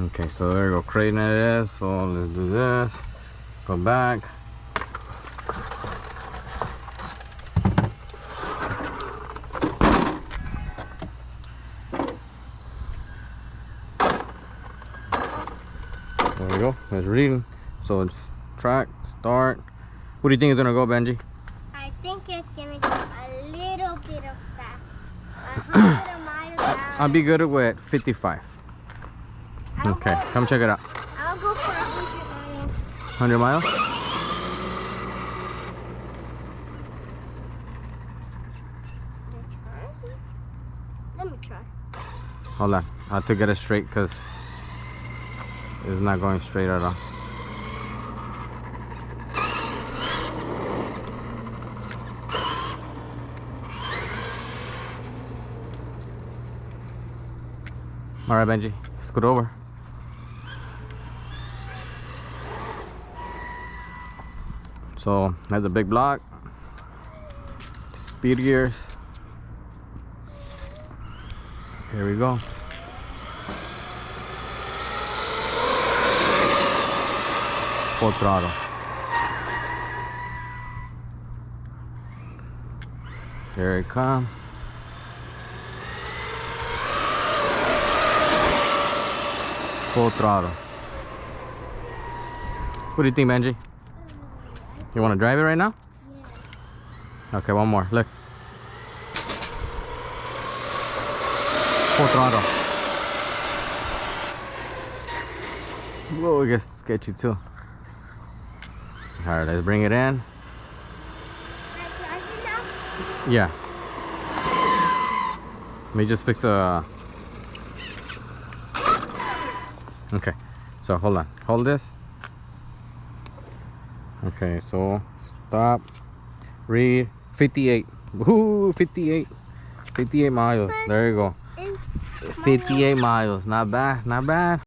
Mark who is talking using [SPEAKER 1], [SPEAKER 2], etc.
[SPEAKER 1] Okay, so there you go, Kraton it is. So let's do this. Go back. There we go. It's reading. So it's track, start. What do you think it's gonna go, Benji?
[SPEAKER 2] I think it's gonna go a little bit of fast. 100 miles an hour.
[SPEAKER 1] I'll be good with 55. Okay, come check it out.
[SPEAKER 2] I'll go for 100 miles.
[SPEAKER 1] 100 miles?
[SPEAKER 2] Let me try.
[SPEAKER 1] Hold on. I have to get it straight because it's not going straight at all. All right, Benji, scoot over. So that's a big block. Speed gears. Here we go. Full throttle. Here it comes. Full throttle. What do you think, Benji? You want to drive it right now?
[SPEAKER 2] Yeah.
[SPEAKER 1] Okay, one more. Look. Full throttle. Whoa, it gets sketchy too. Alright, let's bring it in. Yeah. Let me just fix the... Okay, so hold on. Hold this. Okay, so stop. Read 58. Woohoo, 58. 58 miles. There you go. 58 miles. Not bad, not bad.